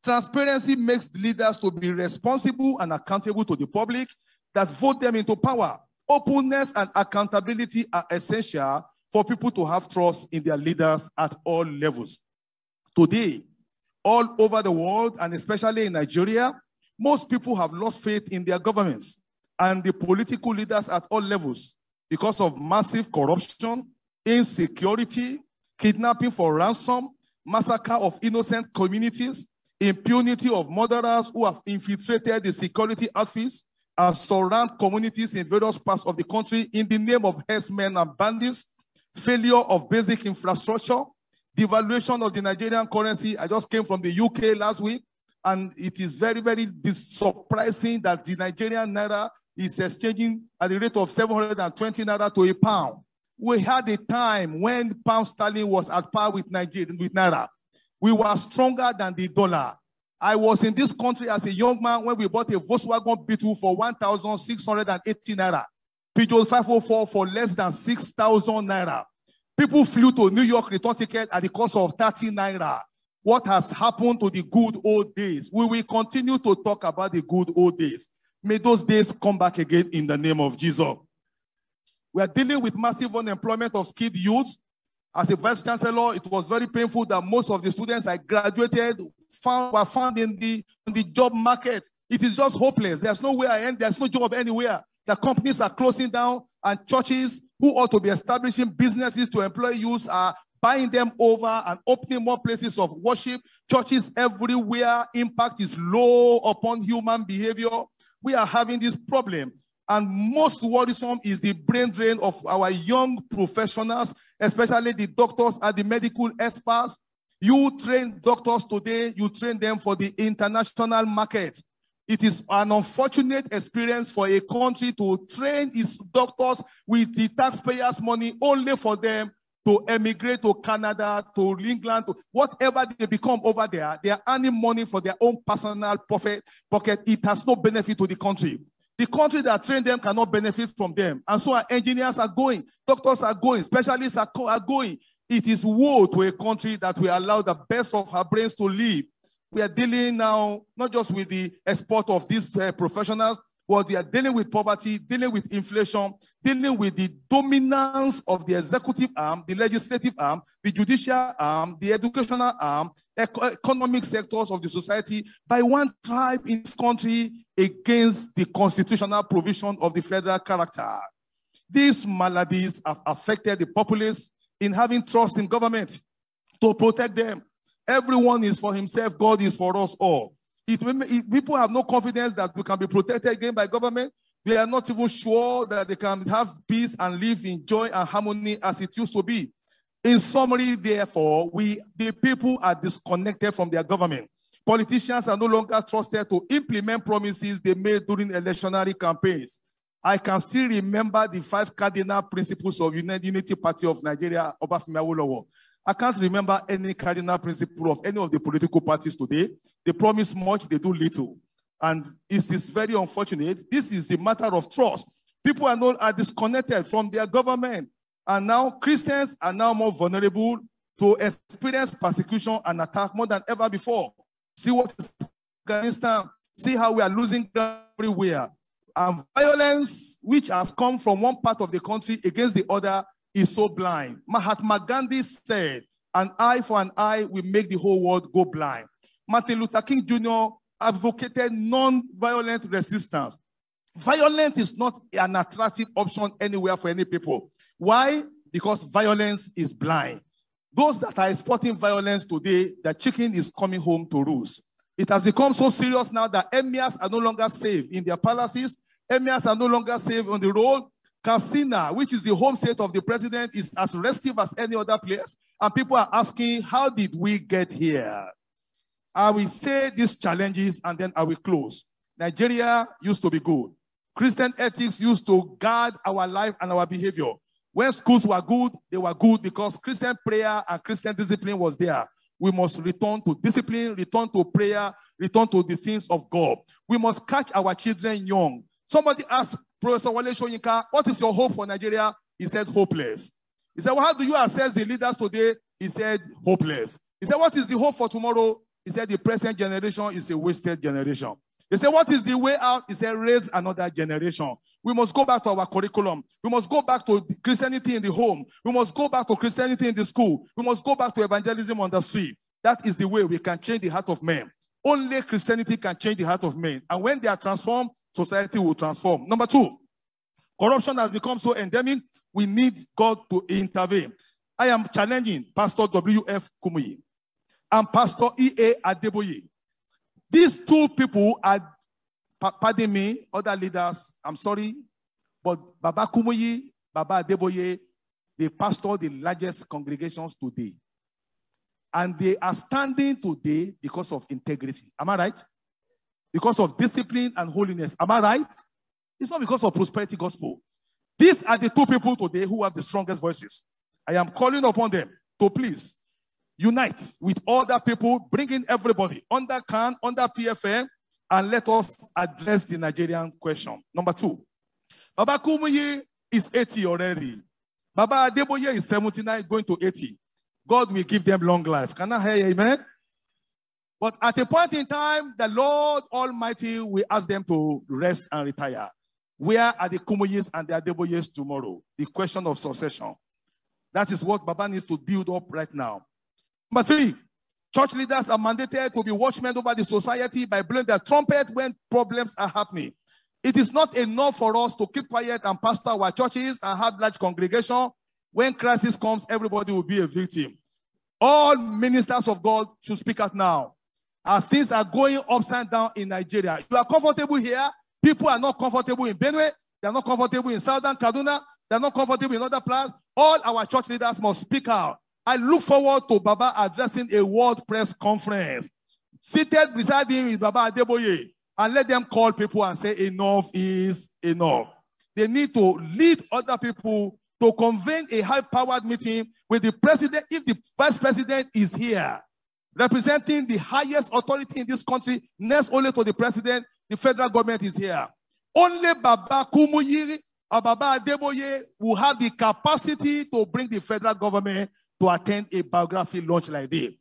Transparency makes leaders to be responsible and accountable to the public that vote them into power. Openness and accountability are essential for people to have trust in their leaders at all levels. Today, all over the world, and especially in Nigeria, most people have lost faith in their governments and the political leaders at all levels because of massive corruption, insecurity, kidnapping for ransom, massacre of innocent communities, impunity of murderers who have infiltrated the security outfits and surround communities in various parts of the country in the name of herdsmen and bandits, failure of basic infrastructure, devaluation of the Nigerian currency. I just came from the UK last week, and it is very, very surprising that the Nigerian naira is exchanging at the rate of 720 naira to a pound. We had a time when pound sterling was at par with naira. We were stronger than the dollar. I was in this country as a young man when we bought a Volkswagen Beetle for 1,680 naira. Peugeot 504 for less than 6,000 naira. People flew to New York return ticket at the cost of 30 naira. What has happened to the good old days? We will continue to talk about the good old days. May those days come back again in the name of Jesus. We are dealing with massive unemployment of skilled youths. As a vice chancellor, it was very painful that most of the students I graduated were found in the job market. It is just hopeless. There's nowhere I end. There's no job anywhere. The companies are closing down, and churches who ought to be establishing businesses to employ youths are buying them over and opening more places of worship. Churches everywhere. Impact is low upon human behavior. We are having this problem. And most worrisome is the brain drain of our young professionals, especially the doctors and the medical experts. You train doctors today, you train them for the international market. It is an unfortunate experience for a country to train its doctors with the taxpayers' money only for them to emigrate to Canada, to England, to whatever they become over there. They are earning money for their own personal pocket. It has no benefit to the country. The country that trained them cannot benefit from them. And so our engineers are going, doctors are going, specialists are going. It is woe to a country that we allow the best of our brains to live. We are dealing now not just with the export of these professionals, but they are dealing with poverty, dealing with inflation, dealing with the dominance of the executive arm, the legislative arm, the judicial arm, the educational arm, economic sectors of the society by one tribe in this country against the constitutional provision of the federal character. These maladies have affected the populace in having trust in government to protect them. Everyone is for himself, God is for us all. People have no confidence that we can be protected again by government. They are not even sure that they can have peace and live in joy and harmony as it used to be. In summary, therefore, the people are disconnected from their government. Politicians are no longer trusted to implement promises they made during electionary campaigns. I can still remember the 5 cardinal principles of Unity Party of Nigeria, Obafemi Awolowo. I can't remember any cardinal principle of any of the political parties today. They promise much, they do little. And it is very unfortunate. This is a matter of trust. People are disconnected from their government. And now Christians are now more vulnerable to experience persecution and attack more than ever before. See what is in Afghanistan. See how we are losing ground everywhere. And violence, which has come from one part of the country against the other, is so blind. Mahatma Gandhi said, an eye for an eye will make the whole world go blind. Martin Luther King Jr. advocated non-violent resistance. Violence is not an attractive option anywhere for any people. Why? Because violence is blind. Those that are exporting violence today, the chicken is coming home to roost. It has become so serious now that emirs are no longer safe in their palaces. Emirs are no longer safe on the road. Katsina, which is the home state of the president, is as restive as any other place. And people are asking, how did we get here? I will say these challenges and then I will close. Nigeria used to be good. Christian ethics used to guard our life and our behavior. When schools were good, they were good because Christian prayer and Christian discipline was there. We must return to discipline, return to prayer, return to the things of God. We must catch our children young. Somebody asked Professor Wale Soyinka, what is your hope for Nigeria? He said, hopeless. He said, well, how do you assess the leaders today? He said, hopeless. He said, what is the hope for tomorrow? He said the present generation is a wasted generation. They said, what is the way out? He said, raise another generation. We must go back to our curriculum. We must go back to Christianity in the home. We must go back to Christianity in the school. We must go back to evangelism on the street. That is the way we can change the heart of men. Only Christianity can change the heart of men. And when they are transformed, society will transform. Number 2, corruption has become so endemic, we need God to intervene. I am challenging Pastor W.F. Kumuyi and Pastor E.A. Adeboye. These 2 people are, pardon me, other leaders, I'm sorry, but Baba Kumuyi, Baba Adeboye, they pastor the largest congregations today. And they are standing today because of integrity. Am I right? Because of discipline and holiness. Am I right? It's not because of prosperity gospel. These are the 2 people today who have the strongest voices. I am calling upon them to please unite with other people, bring in everybody under CAN, under PFM, and let us address the Nigerian question. Number 2, Baba Kumuyi is 80 already. Baba Adeboye is 79, going to 80. God will give them long life. Can I hear amen? But at a point in time, the Lord Almighty will ask them to rest and retire. Where are the Kumuyis and the Adeboyes tomorrow? The question of succession. That is what Baba needs to build up right now. Number 3, church leaders are mandated to be watchmen over the society by blowing their trumpet when problems are happening. It is not enough for us to keep quiet and pastor our churches and have large congregation. When crisis comes, everybody will be a victim. All ministers of God should speak out now. As things are going upside down in Nigeria, you are comfortable here. People are not comfortable in Benue. They are not comfortable in Southern Kaduna. They are not comfortable in other places. All our church leaders must speak out. I look forward to Baba addressing a world press conference. Seated beside him is Baba Adeboye. And let them call people and say enough is enough. They need to lead other people to convene a high-powered meeting with the president, if the vice president is here, representing the highest authority in this country, next only to the president, the federal government is here. Only Baba Kumuyi or Baba Adeboye will have the capacity to bring the federal government to attend a biography launch like this.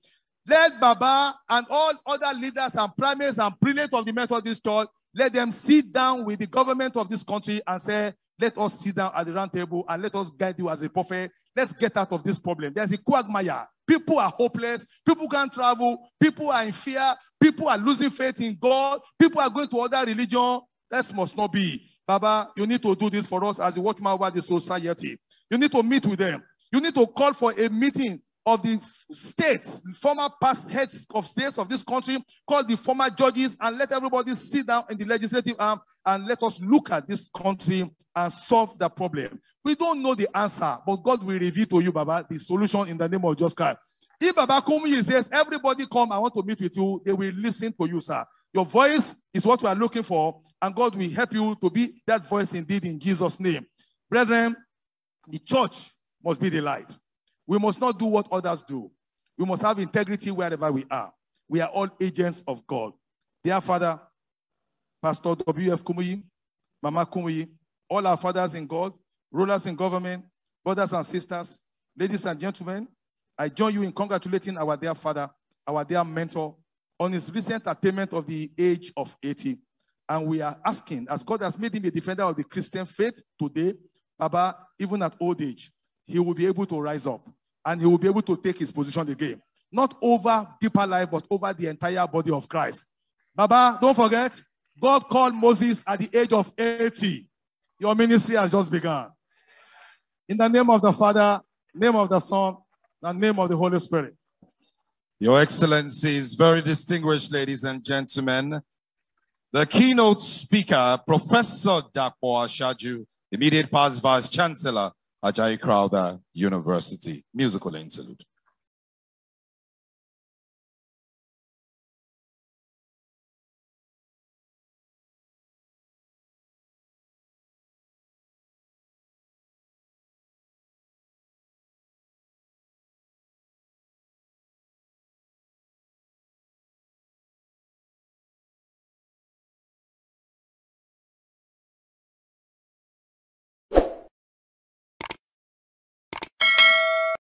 Let Baba and all other leaders and primates and prelates of the Methodist Church, let them sit down with the government of this country and say, let us sit down at the round table and let us guide you as a prophet. Let's get out of this problem. There's a quagmire. People are hopeless. People can't travel. People are in fear. People are losing faith in God. People are going to other religion. That must not be. Baba, you need to do this for us as a watchman over the society. You need to meet with them. You need to call for a meeting of the states, former past heads of states of this country, call the former judges and let everybody sit down in the legislative arm and let us look at this country and solve the problem. We don't know the answer, but God will reveal to you, Baba, the solution in the name of Jesus Christ. If Baba Kumuyi says, everybody come, I want to meet with you, they will listen to you, sir. Your voice is what we are looking for, and God will help you to be that voice indeed in Jesus' name. Brethren, the church must be the light. We must not do what others do. We must have integrity wherever we are. We are all agents of God. Dear Father, Pastor W.F. Kumuyi, Mama Kumuyi, all our fathers in God, rulers in government, brothers and sisters, ladies and gentlemen, I join you in congratulating our dear father, our dear mentor, on his recent attainment of the age of 80. And we are asking, as God has made him a defender of the Christian faith today, Baba, even at old age, he will be able to rise up and he will be able to take his position again. Not over deeper life, but over the entire body of Christ. Baba, don't forget, God called Moses at the age of 80. Your ministry has just begun. In the name of the Father, name of the Son, and name of the Holy Spirit. Your Excellencies, very distinguished ladies and gentlemen, the keynote speaker, Professor Dapo Ashaju, immediate past Vice Chancellor, Ajayi Crowther University. Musical interlude.